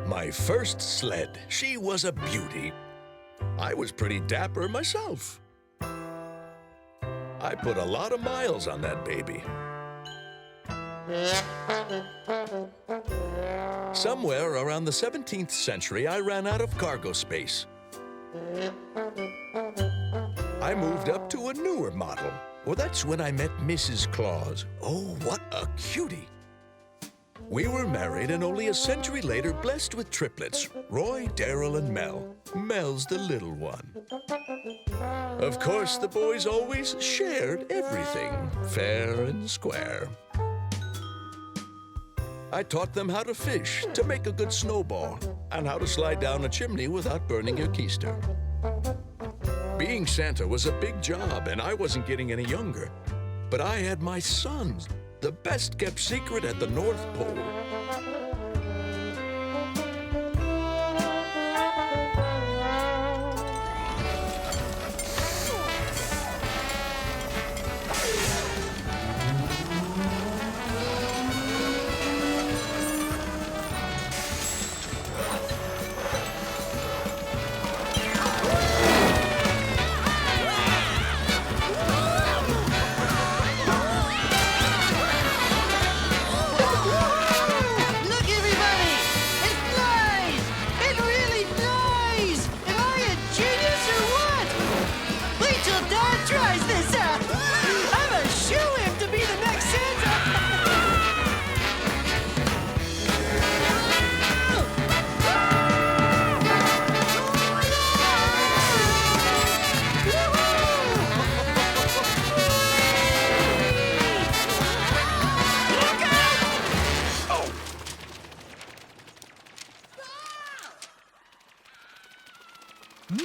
My first sled. She was a beauty. I was pretty dapper myself. I put a lot of miles on that baby. Somewhere around the 17th century, I ran out of cargo space. I moved up to a newer model. Well, that's when I met Mrs. Claus. Oh, what a cutie. We were married and only a century later blessed with triplets, Roy, Daryl, and Mel. Mel's the little one. Of course, the boys always shared everything, fair and square. I taught them how to fish, to make a good snowball, and how to slide down a chimney without burning your keister. Being Santa was a big job, and I wasn't getting any younger. But I had my sons, the best-kept secret at the North Pole.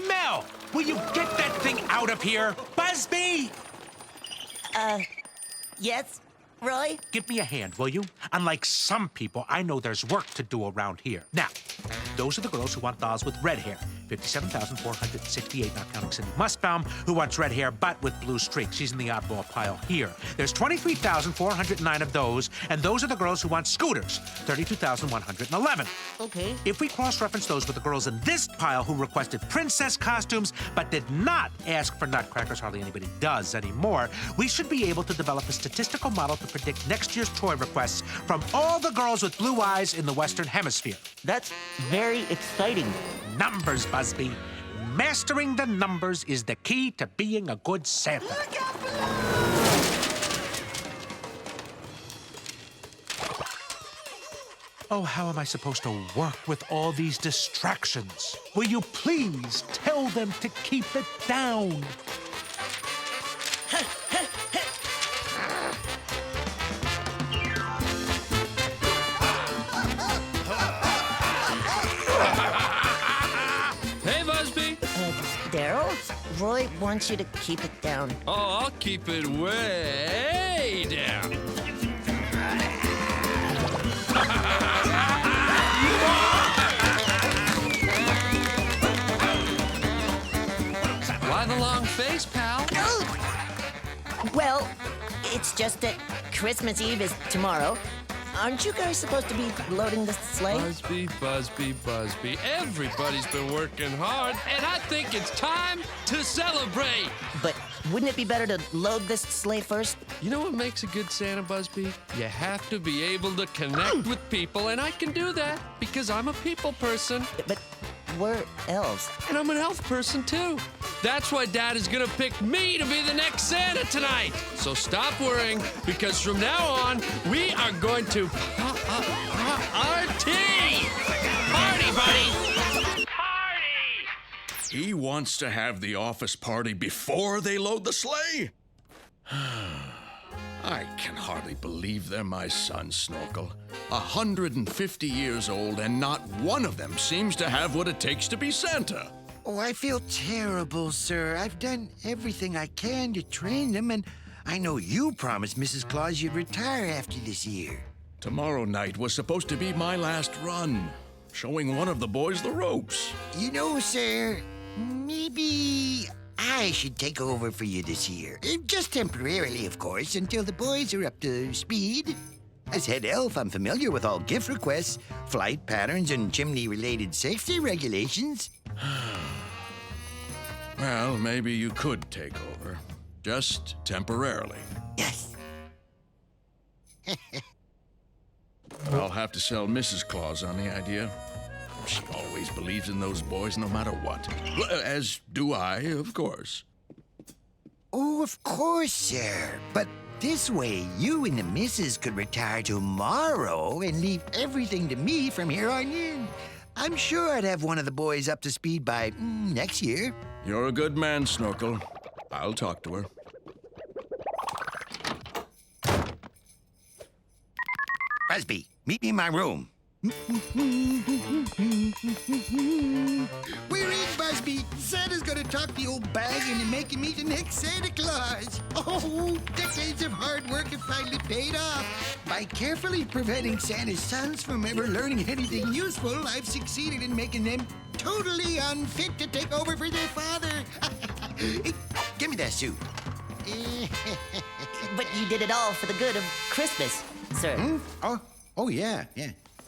Mel, will you get that thing out of here? Busby! Yes, Roy? Give me a hand, will you? Unlike some people, I know there's work to do around here. Now, those are the girls who want dolls with red hair. 57,468, not counting Cindy Mustbaum, who wants red hair but with blue streaks. She's in the oddball pile here. There's 23,409 of those, and those are the girls who want scooters. 32,111. Okay. If we cross-reference those with the girls in this pile who requested princess costumes but did not ask for nutcrackers, hardly anybody does anymore, we should be able to develop a statistical model to predict next year's toy requests from all the girls with blue eyes in the Western Hemisphere. That's very exciting. Numbers, Busby. Mastering the numbers is the key to being a good Santa. Look out below! Oh, how am I supposed to work with all these distractions? Will you please tell them to keep it down? Daryl, Roy wants you to keep it down. Oh, I'll keep it way down. Why the long face, pal? Well, it's just that Christmas Eve is tomorrow. Aren't you guys supposed to be loading the sleigh? Busby, Busby, Busby. Everybody's been working hard, and I think it's time to celebrate. But wouldn't it be better to load this sleigh first? You know what makes a good Santa, Busby? You have to be able to connect with people, and I can do that because I'm a people person. But we're elves. And I'm an elf person, too. That's why Dad is gonna pick me to be the next Santa tonight. So stop worrying, because from now on, we are going to party! Party, buddy! Party! He wants to have the office party before they load the sleigh? I can hardly believe they're my sons, Snorkel. 150 years old, and not one of them seems to have what it takes to be Santa. Oh, I feel terrible, sir. I've done everything I can to train them, and I know you promised Mrs. Claus you'd retire after this year. Tomorrow night was supposed to be my last run, showing one of the boys the ropes. You know, sir, maybe I should take over for you this year. Just temporarily, of course, until the boys are up to speed. As head elf, I'm familiar with all gift requests, flight patterns, and chimney-related safety regulations. Well, maybe you could take over. Just temporarily. Yes. I'll have to sell Mrs. Claus on the idea. She always believes in those boys no matter what. As do I, of course. Oh, of course, sir. But this way, you and the missus could retire tomorrow and leave everything to me from here on in. I'm sure I'd have one of the boys up to speed by next year. You're a good man, Snorkel. I'll talk to her. Busby, meet me in my room. We're in, Busby. Santa's gonna talk the old bag into making me the next Santa Claus. Oh, decades of hard work have finally paid off. By carefully preventing Santa's sons from ever learning anything useful, I've succeeded in making them totally unfit to take over for their father. Hey, give me that suit. But you did it all for the good of Christmas, sir. Oh, yeah.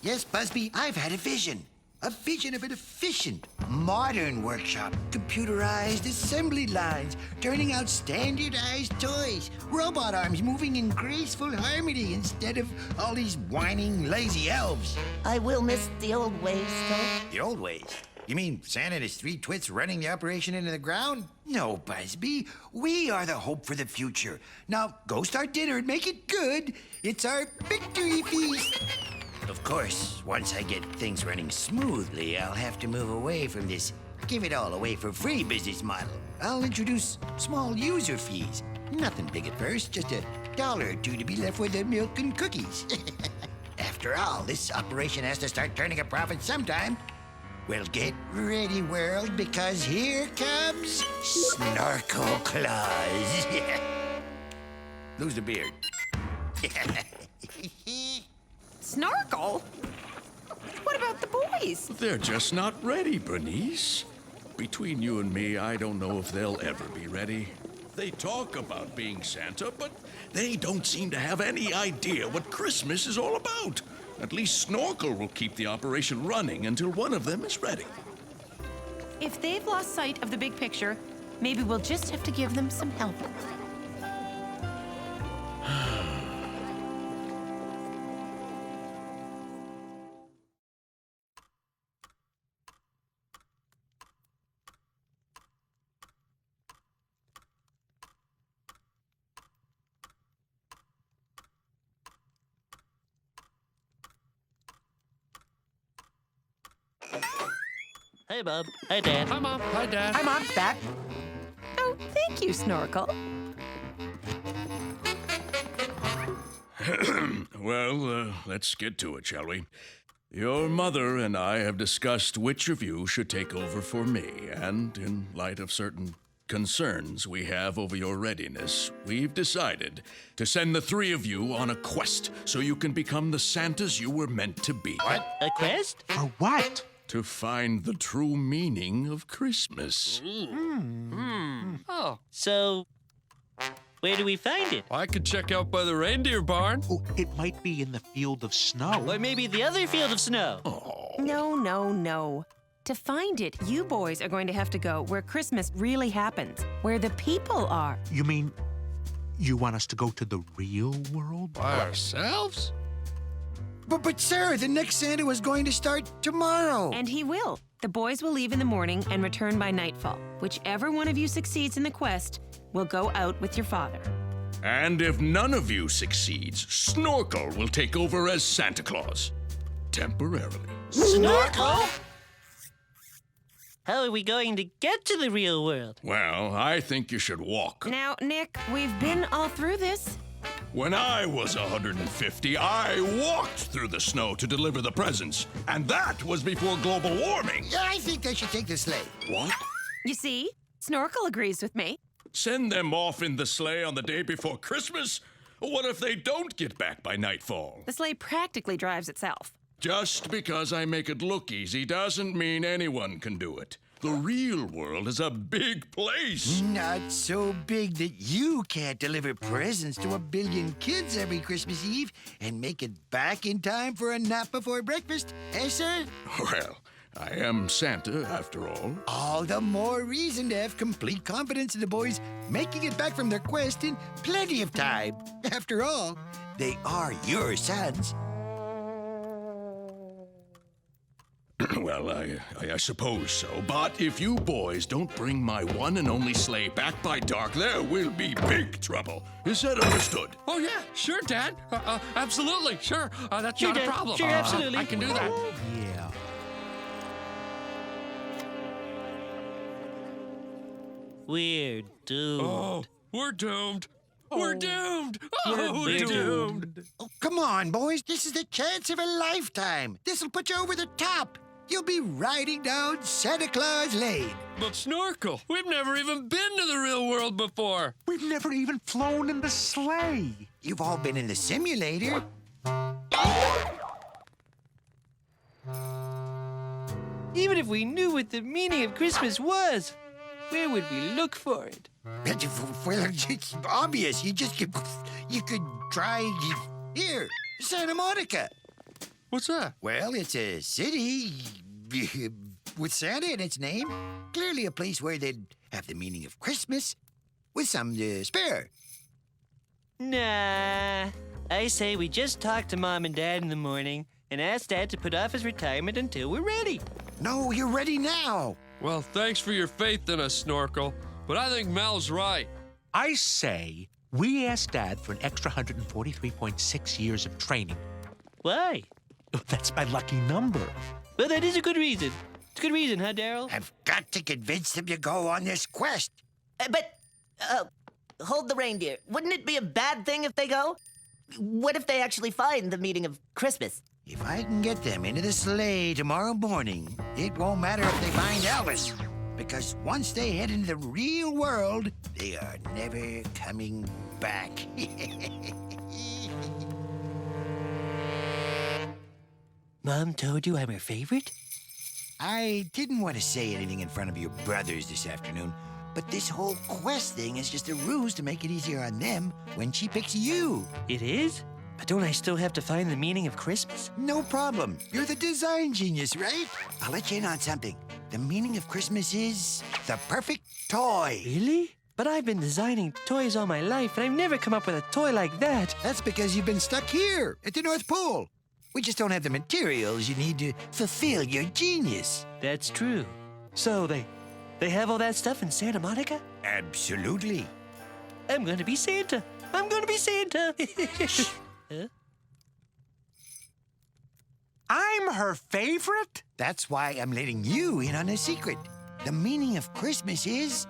Yes, Busby, I've had a vision. A vision of an efficient, modern workshop. Computerized assembly lines, turning out standardized toys. Robot arms moving in graceful harmony instead of all these whining, lazy elves. I will miss the old ways, though. The old ways? You mean Santa and his three twits running the operation into the ground? No, Busby. We are the hope for the future. Now, go start dinner and make it good. It's our victory feast. Of course, once I get things running smoothly, I'll have to move away from this give it all away for free business model. I'll introduce small user fees. Nothing big at first, just $1 or $2 to be left with the milk and cookies. After all, this operation has to start turning a profit sometime. Well, get ready, world, because here comes Snorkel Claus. Lose the beard. Snorkel? What about the boys? They're just not ready, Bernice. Between you and me, I don't know if they'll ever be ready. They talk about being Santa, but they don't seem to have any idea what Christmas is all about. At least Snorkel will keep the operation running until one of them is ready. If they've lost sight of the big picture, maybe we'll just have to give them some help. Hey, Bob. Hi, Dad. Hi, Mom. Hi, Dad. Hi, Mom. Back. Oh, thank you, Snorkel. Well, let's get to it, shall we? Your mother and I have discussed which of you should take over for me, and in light of certain concerns we have over your readiness, we've decided to send the three of you on a quest so you can become the Santas you were meant to be. What? A quest? For what? To find the true meaning of Christmas. Oh, So, where do we find it? I could check out by the reindeer barn. Oh, it might be in the field of snow. Or maybe the other field of snow? No. To find it, you boys are going to have to go where Christmas really happens, where the people are. You mean you want us to go to the real world? By ourselves? But sir, the next Santa was going to start tomorrow. And he will. The boys will leave in the morning and return by nightfall. Whichever one of you succeeds in the quest will go out with your father. And if none of you succeeds, Snorkel will take over as Santa Claus. Temporarily. Snorkel? How are we going to get to the real world? Well, I think you should walk. Now, Nick, we've been all through this. When I was 150, I walked through the snow to deliver the presents. And that was before global warming. Yeah, I think I should take the sleigh. What? You see, Snorkel agrees with me. Send them off in the sleigh on the day before Christmas? What if they don't get back by nightfall? The sleigh practically drives itself. Just because I make it look easy doesn't mean anyone can do it. The real world is a big place. Not so big that you can't deliver presents to 1 billion kids every Christmas Eve and make it back in time for a nap before breakfast, eh, sir? Well, I am Santa, after all. All the more reason to have complete confidence in the boys making it back from their quest in plenty of time. After all, they are your sons. Well, I suppose so. But if you boys don't bring my one and only sleigh back by dark, there will be big trouble. Is that understood? Oh, yeah, sure, Dad. Absolutely, sure. That's Sure, not a Dad. problem. Sure, absolutely. I can do that. Yeah. We're doomed. Oh, we're doomed. We're doomed. Oh, we're doomed. Oh, come on, boys. This is the chance of a lifetime. This'll put you over the top. You'll be riding down Santa Claus Lane. But Snorkel, we've never even been to the real world before. We've never even flown in the sleigh. You've all been in the simulator. Even if we knew what the meaning of Christmas was, where would we look for it? Well, it's obvious. You could try here, Santa Monica. What's that? Well, it's a city with Santa in its name. Clearly a place where they'd have the meaning of Christmas with some to spare. Nah. I say we just talk to Mom and Dad in the morning and ask Dad to put off his retirement until we're ready. No, you're ready now. Well, thanks for your faith in us, Snorkel. But I think Mel's right. I say we ask Dad for an extra 143.6 years of training. Why? That's my lucky number. Well, that is a good reason. It's a good reason, huh, Daryl? I've got to convince them to go on this quest. Hold the reindeer. Wouldn't it be a bad thing if they go? What if they actually find the meaning of Christmas? If I can get them into the sleigh tomorrow morning, it won't matter if they find Elvis. Because once they head into the real world, they are never coming back. Mom told you I'm her favorite? I didn't want to say anything in front of your brothers this afternoon, but this whole quest thing is just a ruse to make it easier on them when she picks you. It is? But don't I still have to find the meaning of Christmas? No problem. You're the design genius, right? I'll let you in on something. The meaning of Christmas is the perfect toy. Really? But I've been designing toys all my life, and I've never come up with a toy like that. That's because you've been stuck here at the North Pole. We just don't have the materials you need to fulfill your genius. That's true. So they have all that stuff in Santa Monica? Absolutely. I'm gonna be Santa. I'm gonna be Santa. Huh? I'm her favorite? That's why I'm letting you in on a secret. The meaning of Christmas is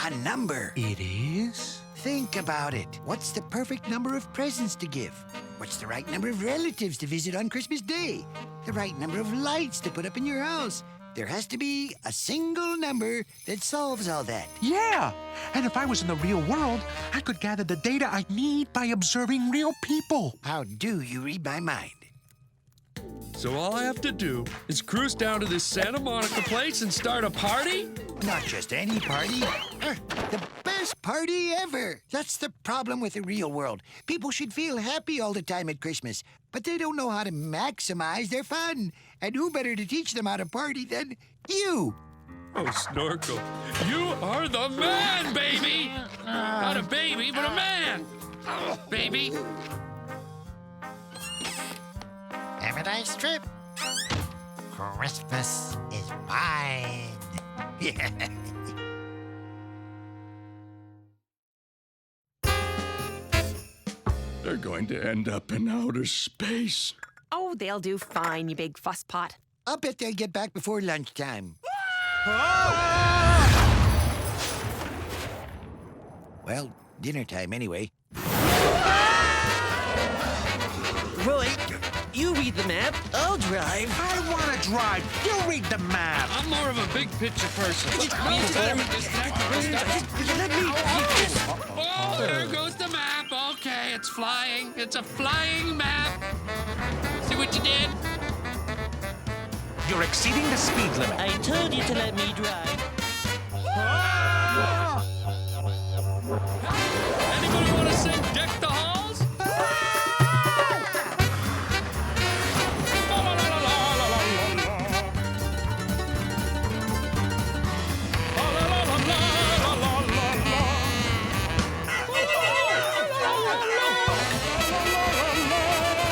a number. It is? Think about it. What's the perfect number of presents to give? What's the right number of relatives to visit on Christmas Day? The right number of lights to put up in your house? There has to be a single number that solves all that. Yeah. And if I was in the real world, I could gather the data I need by observing real people. How do you read my mind? So all I have to do is cruise down to this Santa Monica place and start a party? Not just any party. The best party ever. That's the problem with the real world. People should feel happy all the time at Christmas, but they don't know how to maximize their fun. And who better to teach them how to party than you? Oh, Snorkel, you are the man, baby! Not a baby, but a man! Baby. Have a nice trip. Christmas is mine. They're going to end up in outer space. Oh, they'll do fine, you big fusspot. I'll bet they'll get back before lunchtime. Well, dinner time anyway. Roy, you read the map. I'll drive. I want to drive. You read the map. I'm more of a big picture person. Oh, there goes the map. Okay, it's flying. It's a flying map. See what you did? You're exceeding the speed limit. I told you to let me drive. Anybody want to sing Deck the Halls?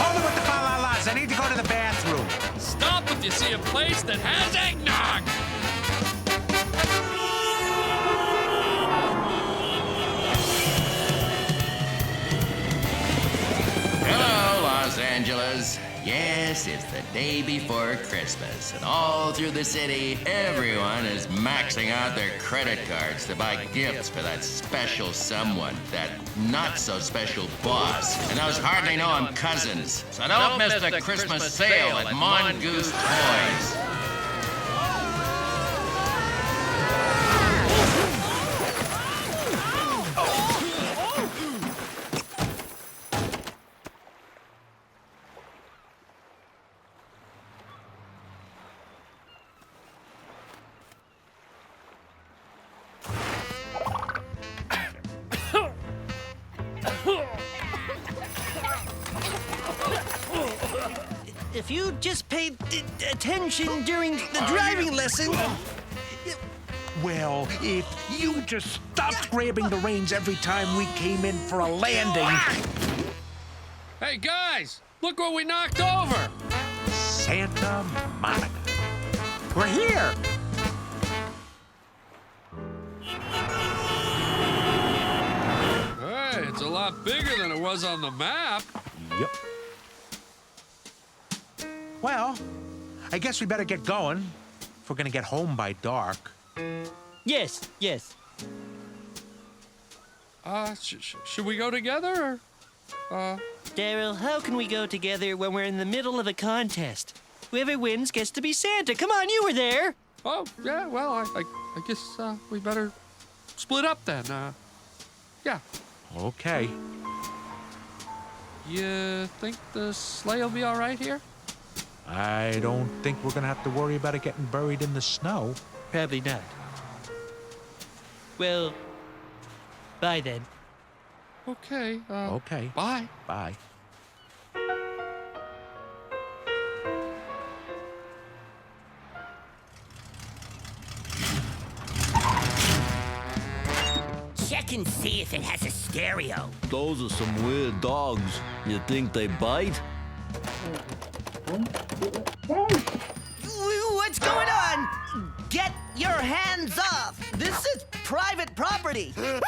Hold it with the fa-la-las. I need to go to the bathroom. Stop if you see a place that has eggnog. Hello, Los Angeles. Yes, it's the day before Christmas, and all through the city, everyone is maxing out their credit cards to buy gifts for that special someone, that not-so-special boss, and those hardly-known cousins. So don't miss the Christmas sale at Mongoose Toys. If you just paid attention during the driving lesson... Well, if you just stopped grabbing the reins every time we came in for a landing. Hey, guys, look what we knocked over. Santa Monica. We're here. Hey, it's a lot bigger than it was on the map. Yep. Well, I guess we better get going if we're gonna get home by dark. Yes, yes. Should we go together, or? Daryl, how can we go together when we're in the middle of a contest? Whoever wins gets to be Santa. Come on, you were there. Oh, yeah, well, I guess we better split up then. Yeah. Okay. You think the sleigh will be all right here? I don't think we're gonna have to worry about it getting buried in the snow. Probably not. Well, bye then. Okay. Okay. Bye. Bye. Check and see if it has a stereo. Those are some weird dogs. You think they bite? What's going on? Get your hands off! This is private property! An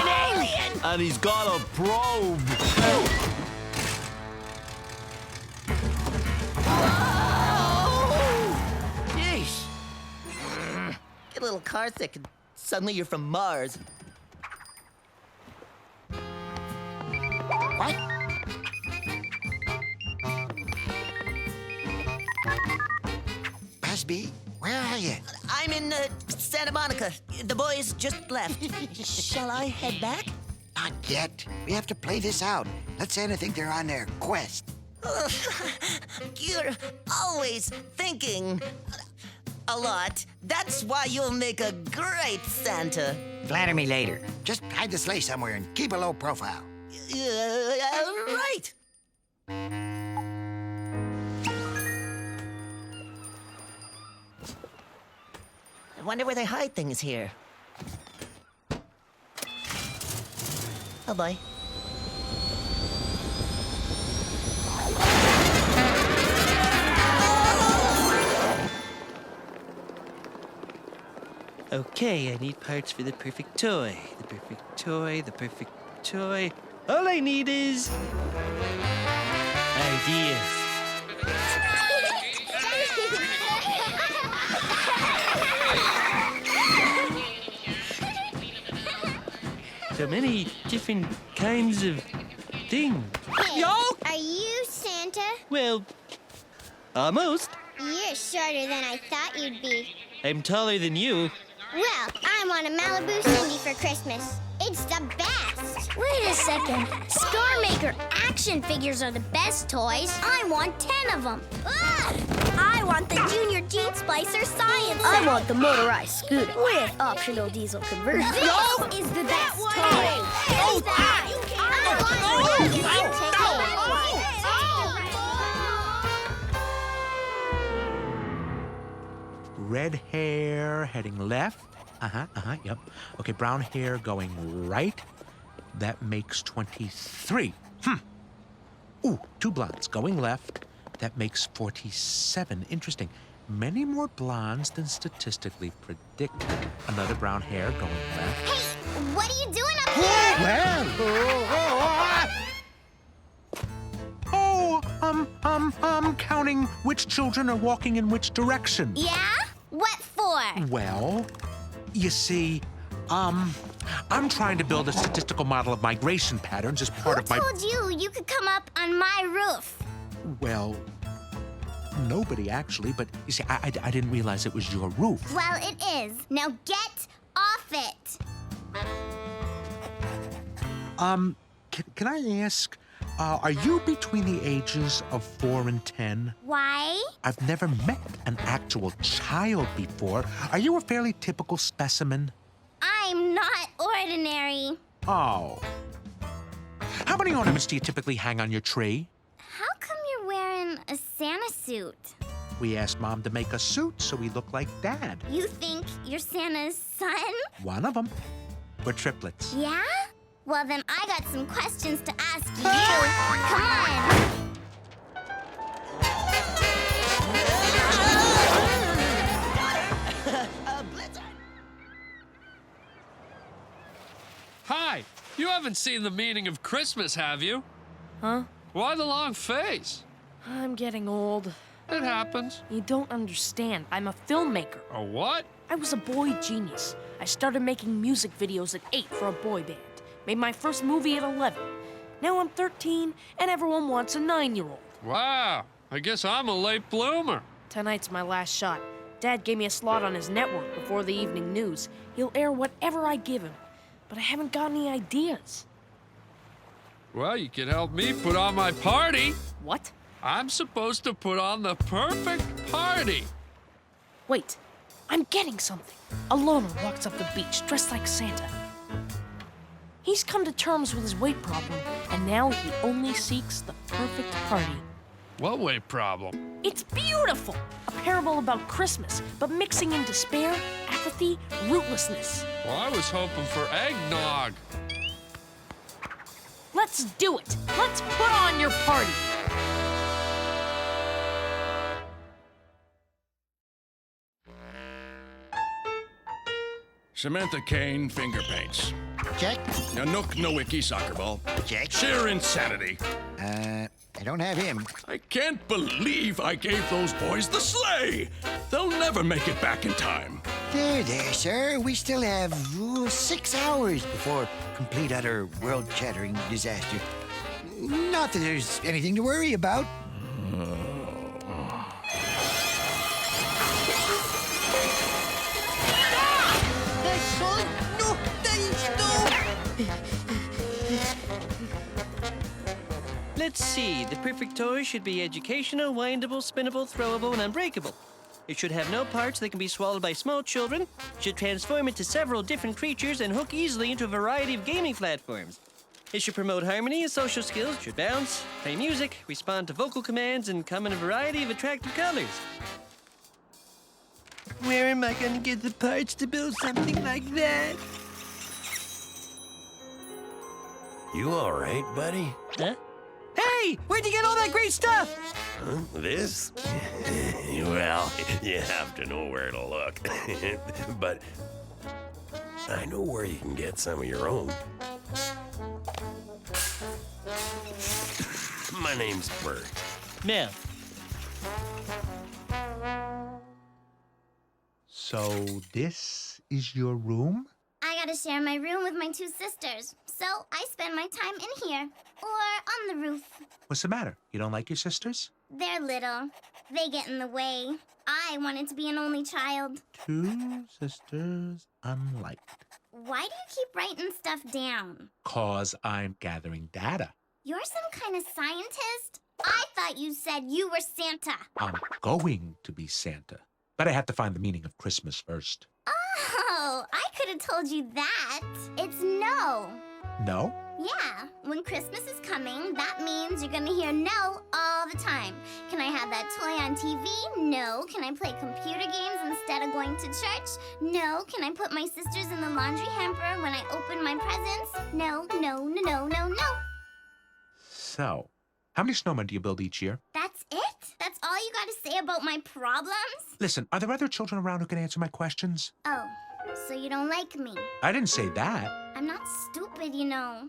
alien! And he's got a probe. Yeesh. Get a little car sick and suddenly you're from Mars. What? Busby, where are you? I'm in Santa Monica. The boys just left. Shall I head back? Not yet. We have to play this out. Let Santa think they're on their quest. You're always thinking a lot. That's why you'll make a great Santa. Flatter me later. Just hide the sleigh somewhere and keep a low profile. Right. I wonder where they hide things here. Oh boy. Okay, I need parts for the perfect toy. The perfect toy, the perfect toy. All I need is... ideas. So many different kinds of things. Hey, are you Santa? Well, almost. You're shorter than I thought you'd be. I'm taller than you. Well, I want a Malibu Cindy for Christmas. It's the best. Wait a second. Storemaker action figures are the best toys. I want 10 of them. I want the Splicer Science I Set. want the motorized scooter with optional diesel conversion. This is the best toy. Oh, Red hair heading left. Yep. Okay, brown hair going right. That makes 23. Ooh, 2 blondes going left. That makes 47. Interesting. Many more blondes than statistically predicted. Another brown hair going left. Hey, what are you doing up here? I'm counting which children are walking in which direction. Yeah? What for? Well, you see, I'm trying to build a statistical model of migration patterns as part of my... Who told you could come up on my roof? Well, nobody actually, but you see, I didn't realize it was your roof. Well, it is. Now get off it. Can I ask, are you between the ages of 4 and 10? Why? I've never met an actual child before. Are you a fairly typical specimen? I'm not ordinary. Oh. How many ornaments do you typically hang on your tree? How come you're wearing a Santa suit? We asked Mom to make a suit so we look like Dad. You think you're Santa's son? One of them. We're triplets. Yeah? Well, then I got some questions to ask you. Come on. Hi, you haven't seen the meaning of Christmas, have you? Huh? Why the long face? I'm getting old. It happens. You don't understand. I'm a filmmaker. A what? I was a boy genius. I started making music videos at 8 for a boy band. Made my first movie at 11. Now I'm 13, and everyone wants a 9-year-old. Wow, I guess I'm a late bloomer. Tonight's my last shot. Dad gave me a slot on his network before the evening news. He'll air whatever I give him. But I haven't got any ideas. Well, you can help me put on my party. What? I'm supposed to put on the perfect party. Wait, I'm getting something. A loner walks up the beach dressed like Santa. He's come to terms with his weight problem, and now he only seeks the perfect party. What weight problem? It's beautiful! A parable about Christmas, but mixing in despair, apathy, rootlessness. Well, I was hoping for eggnog. Let's do it! Let's put on your party! Samantha Kane, finger paints. Check. Nanook Nowicki, soccer ball. Check. Sheer insanity. I don't have him. I can't believe I gave those boys the sleigh. They'll never make it back in time. There, sir. We still have 6 hours before complete, utter, world-shattering disaster. Not that there's anything to worry about. Let's see. The perfect toy should be educational, windable, spinnable, throwable, and unbreakable. It should have no parts that can be swallowed by small children, should transform into several different creatures, and hook easily into a variety of gaming platforms. It should promote harmony and social skills, should bounce, play music, respond to vocal commands, and come in a variety of attractive colors. Where am I going to get the parts to build something like that? You all right, buddy? Huh? Hey! Where'd you get all that great stuff? Huh? This? Well, you have to know where to look. But I know where you can get some of your own. My name's Bert. Mel. So this is your room? I gotta share my room with my 2 sisters, so I spend my time in here, or on the roof. What's the matter? You don't like your sisters? They're little. They get in the way. I wanted to be an only child. 2 sisters unliked. Why do you keep writing stuff down? 'Cause I'm gathering data. You're some kind of scientist? I thought you said you were Santa. I'm going to be Santa. But I had to find the meaning of Christmas first. Oh, I could have told you that. It's no. No? Yeah, when Christmas is coming, that means you're gonna hear no all the time. Can I have that toy on TV? No. Can I play computer games instead of going to church? No. Can I put my sisters in the laundry hamper when I open my presents? No, no, no, no, no, no. So, how many snowmen do you build each year? That's it? That's all you gotta say about my problems? Listen, are there other children around who can answer my questions? Oh, so you don't like me? I didn't say that. I'm not stupid, you know.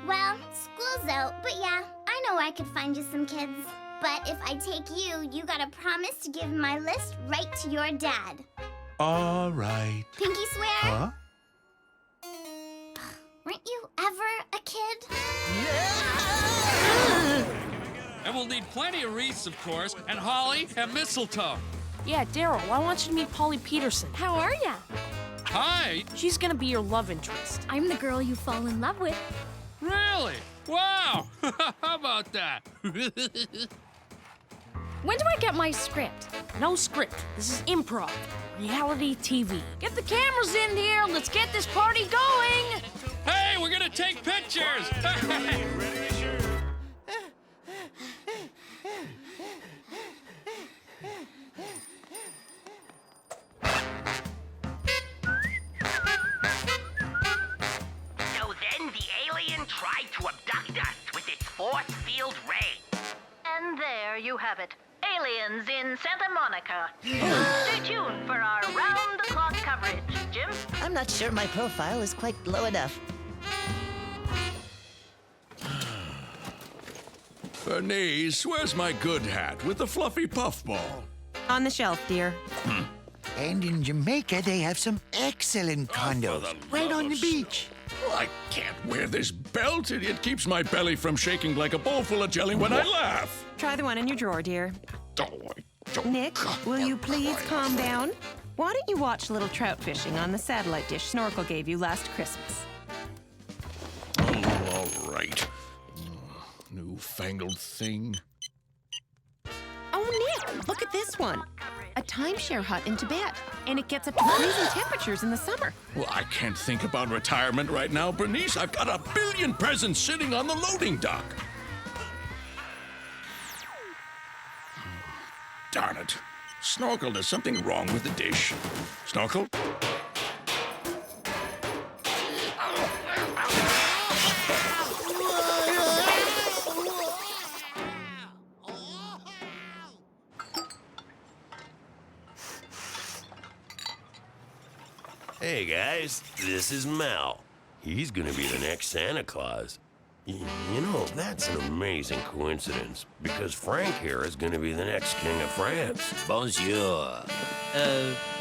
Well, school's out, but yeah, I know I could find you some kids. But if I take you, you gotta promise to give my list right to your dad. All right. Pinky swear? Huh? Weren't you ever a kid? And we'll need plenty of wreaths, of course, and holly and mistletoe. Yeah, Daryl, I want you to meet Polly Peterson. How are ya? Hi. She's gonna be your love interest. I'm the girl you fall in love with. Really? Wow. How about that? When do I get my script? No script. This is improv. Reality TV. Get the cameras in here. Let's get this party going. Hey, we're gonna take pictures. So then the alien tried to abduct us with its force field ray. And there you have it. Aliens in Santa Monica. Stay tuned for our round-the-clock coverage. Jim? I'm not sure my profile is quite low enough. Bernice, where's my good hat with the fluffy puffball? On the shelf, dear. And in Jamaica, they have some excellent condos right on the beach. Well, I can't wear this belt. It keeps my belly from shaking like a bowl full of jelly when I laugh. Try the one in your drawer, dear. Oh, I don't. Nick, will you please calm down? Why don't you watch a little trout fishing on the satellite dish Snorkel gave you last Christmas? Oh, all right. Newfangled thing. Oh, Nick, look at this one. A timeshare hut in Tibet, and it gets up to freezing temperatures in the summer. Well, I can't think about retirement right now, Bernice. I've got a billion presents sitting on the loading dock. Darn it. Snorkel, there's something wrong with the dish. Snorkel? Hey guys, this is Mal. He's gonna be the next Santa Claus. You know, that's an amazing coincidence, because Frank here is gonna be the next King of France. Bonjour.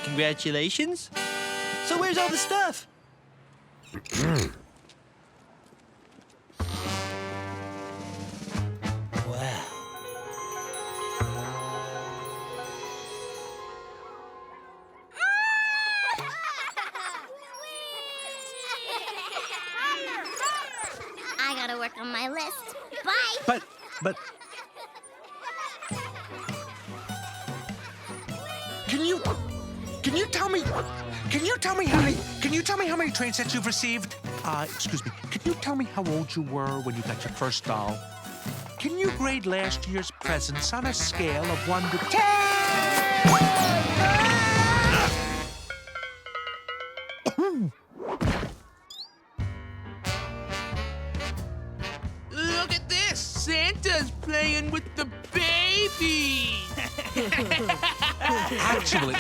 Congratulations? So where's all the stuff? Wow. I gotta work on my list. Bye. But... Can you tell me how many train sets you've received? Excuse me. Can you tell me how old you were when you got your first doll? Can you grade last year's presents on a scale of 1 to 10? Look at this! Santa's playing with the baby! Actually,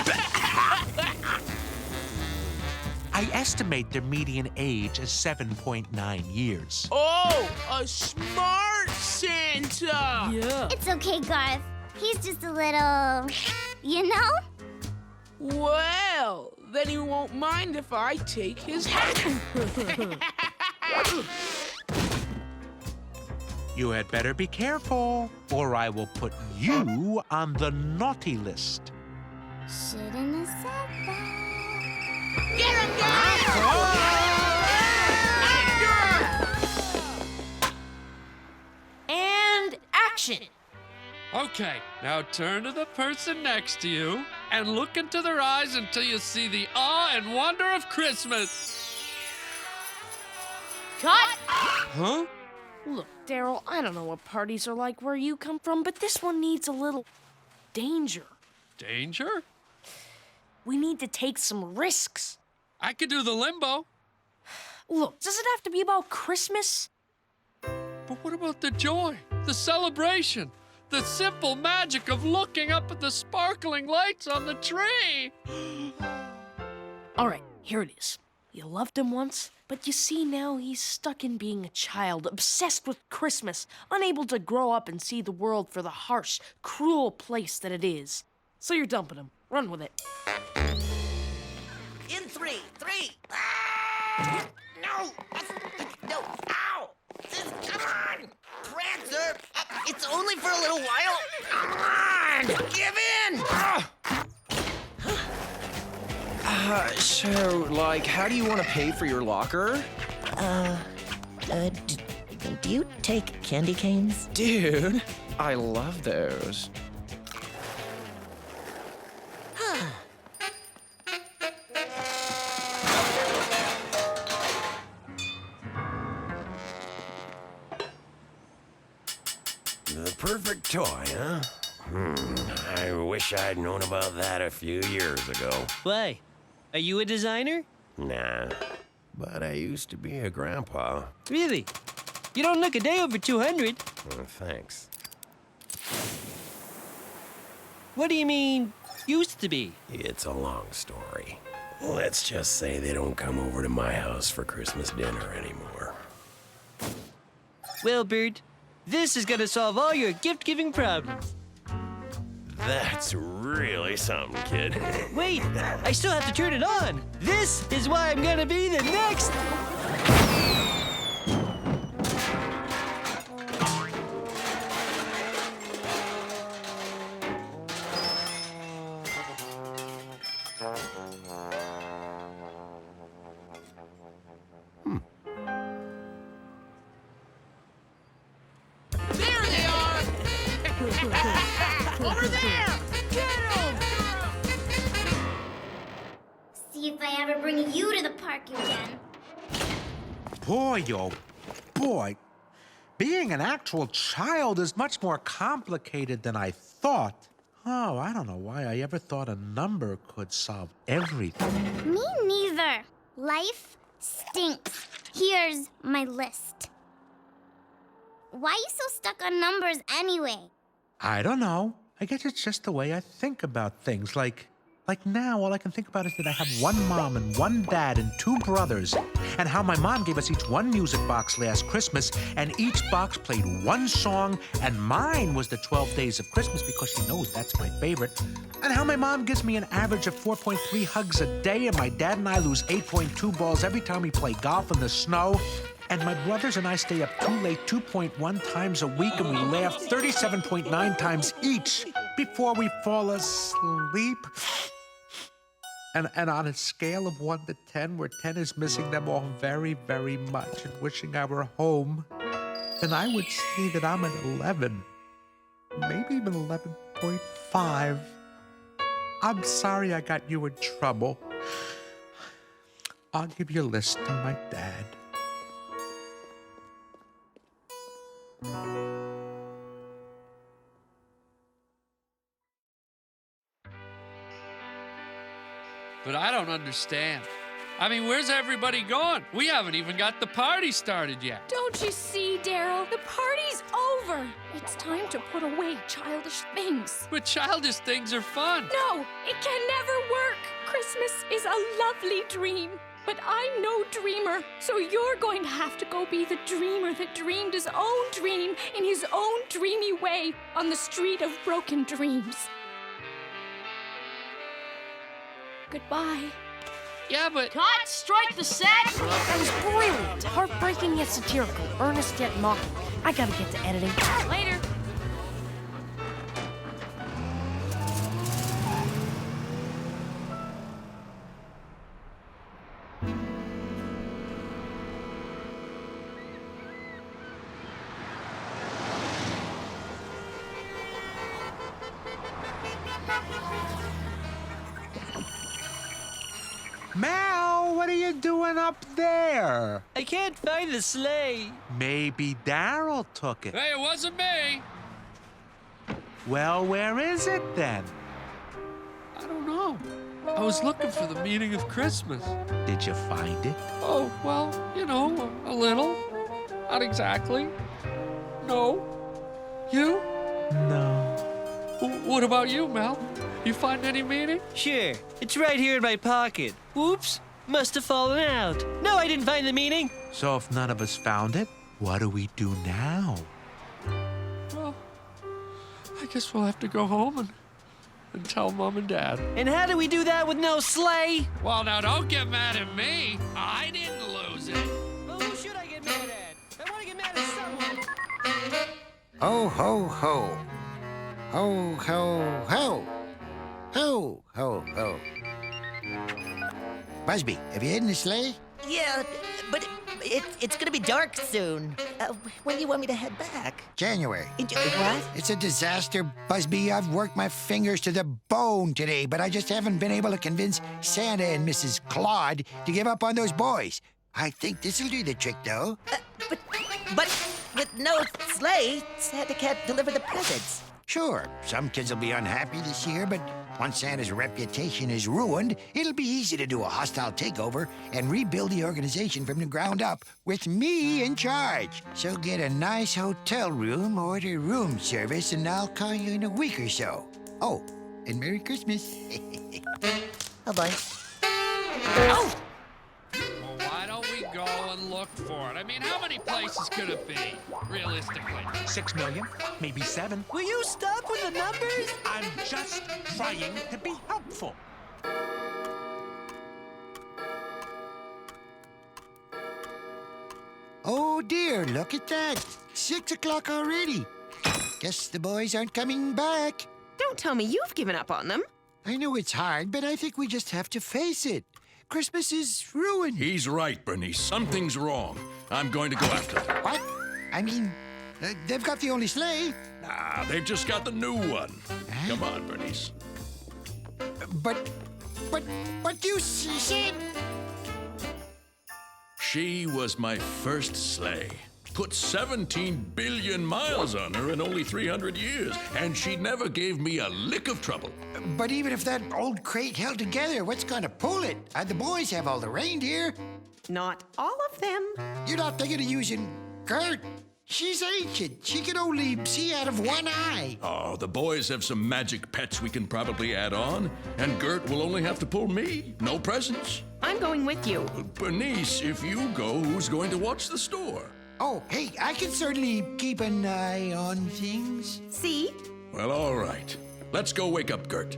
I estimate their median age as 7.9 years. Oh, a smart Santa! Yeah. It's okay, Garth. He's just a little, you know? Well, then he won't mind if I take his hat. You had better be careful, or I will put you on the naughty list. Shouldn't have said that. Get him, And action. Okay, now turn to the person next to you and look into their eyes until you see the awe and wonder of Christmas. Cut! Huh? Look, Daryl, I don't know what parties are like where you come from, but this one needs a little danger. Danger? We need to take some risks. I could do the limbo. Look, does it have to be about Christmas? But what about the joy, the celebration, the simple magic of looking up at the sparkling lights on the tree? All right, here it is. You loved him once, but you see now he's stuck in being a child, obsessed with Christmas, unable to grow up and see the world for the harsh, cruel place that it is. So you're dumping him. Run with it. In three. Ah! No! No! Ow! Come on! Prancer! It's only for a little while. Come on! Give in! So, like, how do you want to pay for your locker? Do you take candy canes? Dude, I love those. The perfect toy, huh? I wish I'd known about that a few years ago. Why? Are you a designer? Nah, but I used to be a grandpa. Really? You don't look a day over 200. Thanks. What do you mean, used to be? It's a long story. Let's just say they don't come over to my house for Christmas dinner anymore. Well, Bird, this is gonna solve all your gift-giving problems. That's really something, kid. Wait, I still have to turn it on. This is why I'm gonna be the next... There they are! Over there! Get 'em! See if I ever bring you to the park again. Boy, oh boy. Being an actual child is much more complicated than I thought. Oh, I don't know why I ever thought a number could solve everything. Me neither. Life stinks. Here's my list. Why are you so stuck on numbers anyway? I don't know. I guess it's just the way I think about things. Like now, all I can think about is that I have one mom and one dad and two brothers, and how my mom gave us each one music box last Christmas, and each box played one song, and mine was the 12 Days of Christmas because she knows that's my favorite, and how my mom gives me an average of 4.3 hugs a day, and my dad and I lose 8.2 balls every time we play golf in the snow, and my brothers and I stay up too late 2.1 times a week, and we laugh 37.9 times each before we fall asleep. And on a scale of 1 to 10, where 10 is missing them all very, very much and wishing I were home, then I would say that I'm an 11. Maybe even 11.5. I'm sorry I got you in trouble. I'll give you a list to my dad. But I don't understand. I mean, where's everybody gone? We haven't even got the party started yet. Don't you see, Daryl? The party's over. It's time to put away childish things. But childish things are fun. No, it can never work. Christmas is a lovely dream. But I'm no dreamer, so you're going to have to go be the dreamer that dreamed his own dream in his own dreamy way on the street of broken dreams. Goodbye. Yeah, but... Cut! Strike the set! That was brilliant. Heartbreaking yet satirical. Earnest yet mocking. I gotta get to editing. Later. Mal, what are you doing up there? I can't find the sleigh. Maybe Daryl took it. Hey, it wasn't me. Well, where is it then? I don't know. I was looking for the meaning of Christmas. Did you find it? Oh, well, you know, a little. Not exactly. No. You? No. What about you, Mel? You find any meaning? Sure. It's right here in my pocket. Whoops. Must have fallen out. No, I didn't find the meaning. So if none of us found it, what do we do now? Well, I guess we'll have to go home and tell Mom and Dad. And how do we do that with no sleigh? Well, now don't get mad at me. I didn't lose it. Well, who should I get mad at? I want to get mad at someone. Ho, ho, ho. Ho, ho, ho. Ho, ho, ho. Busby, have you hidden the sleigh? Yeah, but it's gonna be dark soon. When do you want me to head back? January. What? It's a disaster, Busby. I've worked my fingers to the bone today, but I just haven't been able to convince Santa and Mrs. Claus to give up on those boys. I think this'll do the trick, though. But with no sleigh, Santa can't deliver the presents. Sure, some kids will be unhappy this year, but once Santa's reputation is ruined, it'll be easy to do a hostile takeover and rebuild the organization from the ground up with me in charge. So get a nice hotel room, order room service, and I'll call you in a week or so. Oh, and Merry Christmas. Oh, boy. Oh! Well, why don't we go and look for it? I mean, how many places could it be, realistically? 6 million, maybe 7. Will you stop with the numbers? I'm just trying to be helpful. Oh dear, look at that. 6 o'clock already. Guess the boys aren't coming back. Don't tell me you've given up on them. I know it's hard, but I think we just have to face it. Christmas is ruined. He's right, Bernice. Something's wrong. I'm going to go after them. What? I mean, they've got the only sleigh. Nah, they've just got the new one. Come on, Bernice. But you said... She was my first sleigh. Put 17 billion miles on her in only 300 years, and she never gave me a lick of trouble. But even if that old crate held together, what's gonna pull it? The boys have all the reindeer. Not all of them. You're not thinking of using Gert. She's ancient. She can only see out of one eye. Oh, the boys have some magic pets we can probably add on, and Gert will only have to pull me. No presents. I'm going with you. Bernice, if you go, who's going to watch the store? Oh, hey, I can certainly keep an eye on things. See? Well, all right. Let's go wake up Gert.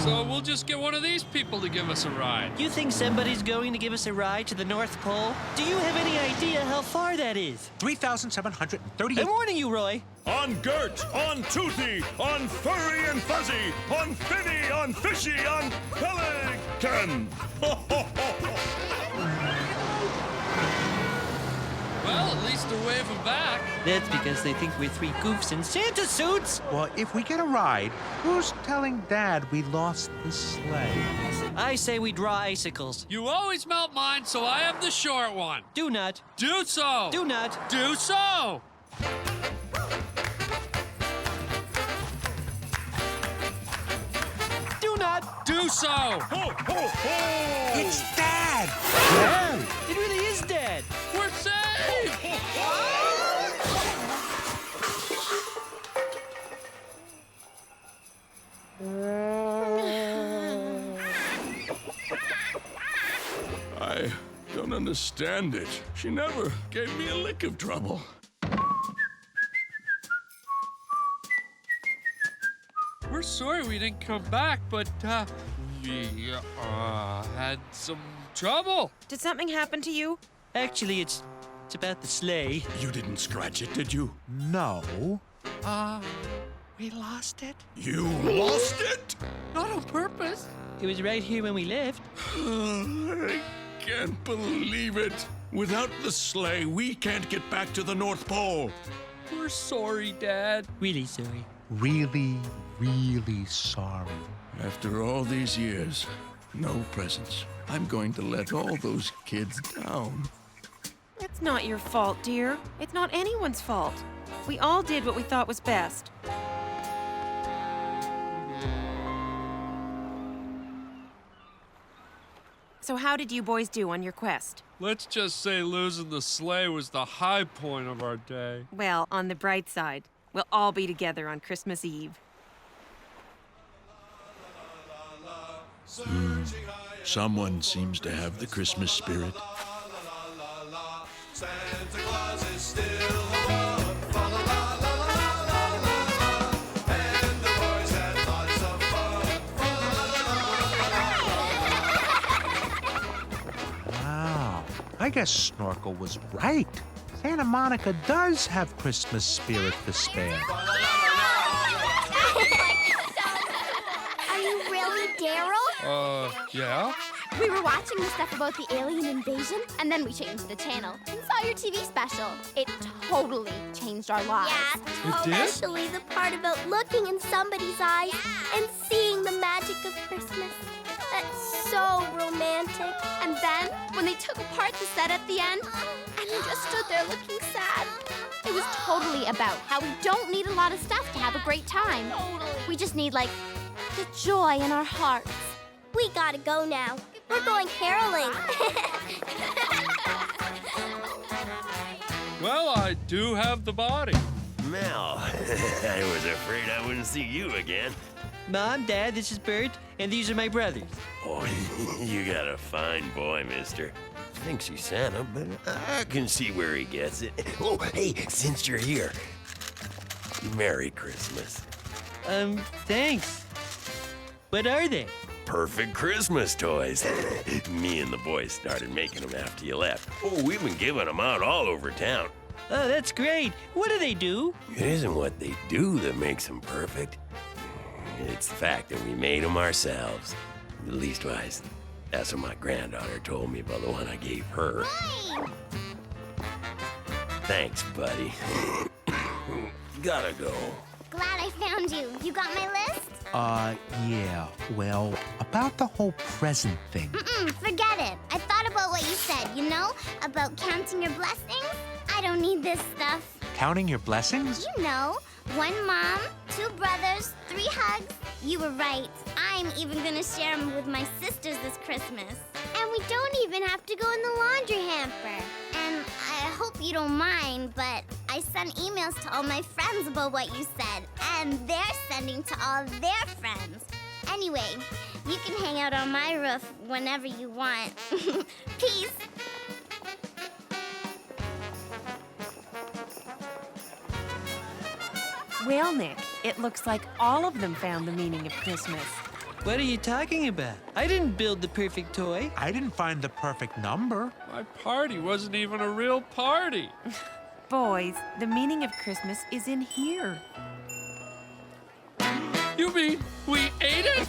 So we'll just get one of these people to give us a ride. You think somebody's going to give us a ride to the North Pole? Do you have any idea how far that is? 3,738. I'm warning you, Roy. On Gert, on Toothy, on Furry and Fuzzy, on Finny, on Fishy, on Pelican. Well, at least they're waving back. That's because they think we're 3 goofs in Santa suits. Well, if we get a ride, who's telling Dad we lost the sleigh? I say we draw icicles. You always melt mine, so I have the short one. Do not. Do so. Do not. Do so. Do not. Do so. Ho, ho, ho! It's Dad! Dad! It really is Dad. We're safe! I don't understand it. She never gave me a lick of trouble. We're sorry we didn't come back, but we had some trouble. Did something happen to you? Actually, it's about the sleigh. You didn't scratch it, did you? No. We lost it. You lost it? Not on purpose. It was right here when we left. I can't believe it. Without the sleigh, we can't get back to the North Pole. We're sorry, Dad. Really sorry. Really, really sorry. After all these years, no presents. I'm going to let all those kids down. It's not your fault, dear. It's not anyone's fault. We all did what we thought was best. So how did you boys do on your quest? Let's just say losing the sleigh was the high point of our day. Well, on the bright side, we'll all be together on Christmas Eve. Someone seems to have the Christmas spirit. Santa Claus is still home. Fa la la la la la la la. And the boys had lots of fun. Fa la la la la la. Wow. I guess Snorkel was right. Santa Monica does have Christmas spirit to spare. Are you really Daryl? Yeah? We were watching the stuff about the alien invasion, and then we changed the channel and saw your TV special. It totally changed our lives. It did? Especially the part about looking in somebody's eyes and seeing the magic of Christmas. That's so romantic. And then, when they took apart the set at the end, and you just stood there looking sad, it was totally about how we don't need a lot of stuff to have a great time. We just need, like, the joy in our hearts. We gotta go now. We're going caroling. Well, I do have the body. Mal, I was afraid I wouldn't see you again. Mom, Dad, this is Bert, and these are my brothers. Oh, you got a fine boy, mister. Thinks he's Santa, but I can see where he gets it. Oh, hey, since you're here, Merry Christmas. Thanks. What are they? Perfect Christmas toys. Me and the boys started making them after you left. Oh, we've been giving them out all over town. Oh, that's great. What do they do? It isn't what they do that makes them perfect. It's the fact that we made them ourselves. Leastwise, that's what my granddaughter told me about the one I gave her. Thanks, buddy. Gotta go. Glad I found you. You got my list? Yeah. Well, about the whole present thing. Forget it. I thought about what you said, you know? About counting your blessings. I don't need this stuff. Counting your blessings? You know, 1 mom, 2 brothers, 3 hugs. You were right. I'm even gonna share them with my sisters this Christmas. And we don't even have to go in the laundry hamper. And I hope you don't mind, but I sent emails to all my friends about what you said. And they're sending to all their friends. Anyway, you can hang out on my roof whenever you want. Peace. Well, Nick, it looks like all of them found the meaning of Christmas. What are you talking about? I didn't build the perfect toy. I didn't find the perfect number. My party wasn't even a real party. Boys, the meaning of Christmas is in here. You mean we ate it?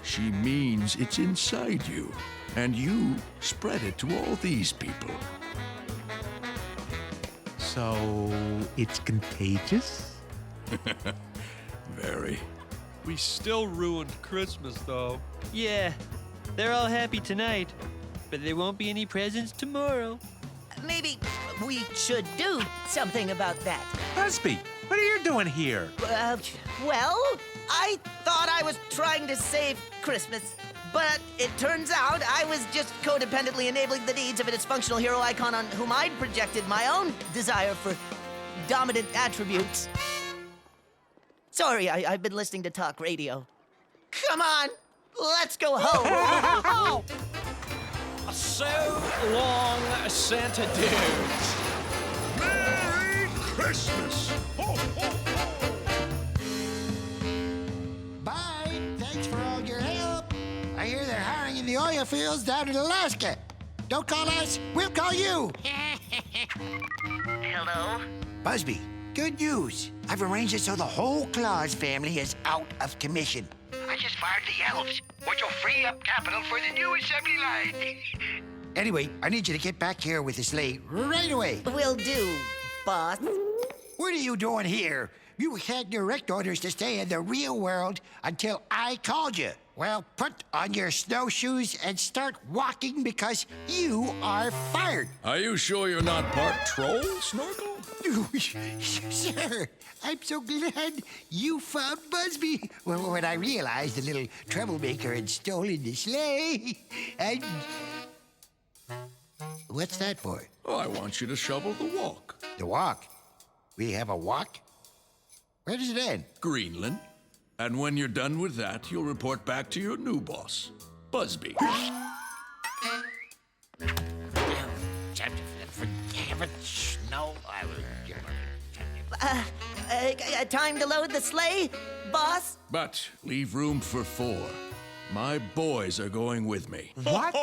She means it's inside you, and you spread it to all these people. So, it's contagious? Very. We still ruined Christmas, though. Yeah, they're all happy tonight, but there won't be any presents tomorrow. Maybe we should do something about that. Busby, what are you doing here? Well, I thought I was trying to save Christmas, but it turns out I was just codependently enabling the needs of a dysfunctional hero icon on whom I'd projected my own desire for dominant attributes. Sorry, I've been listening to talk radio. Come on, let's go home. So long, Santa dudes. Merry Christmas! Ho, ho, ho. Bye. Thanks for all your help. I hear they're hiring in the oil fields down in Alaska. Don't call us, we'll call you. Hello? Busby, good news. I've arranged it so the whole Claus family is out of commission. I just fired the elves, which will free up capital for the new assembly line. Anyway, I need you to get back here with the sleigh right away. Will do, boss. What are you doing here? You had direct orders to stay in the real world until I called you. Well, put on your snowshoes and start walking because you are fired. Are you sure you're not part troll, Snorkel? Sir, I'm so glad you found Busby. Well, when I realized the little troublemaker had stolen the sleigh, and... What's that for? Oh, I want you to shovel the walk. The walk? We have a walk? Where does it end? Greenland. And when you're done with that, you'll report back to your new boss, Busby. Time to load the sleigh, boss? But leave room for 4. My boys are going with me. What?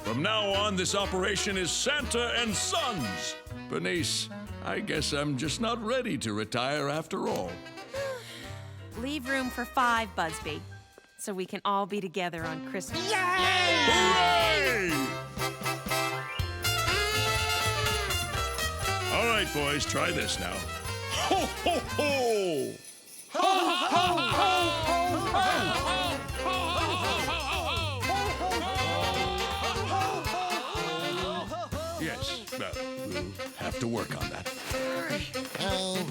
From now on, this operation is Santa and Sons. Bernice, I guess I'm just not ready to retire after all. Leave room for 5, Busby, so we can all be together on Christmas. Hooray! All right, boys, try this now. Ho, ho, ho! Ho, ho, ho, ho, Yes, we'll have to work on that. Oh,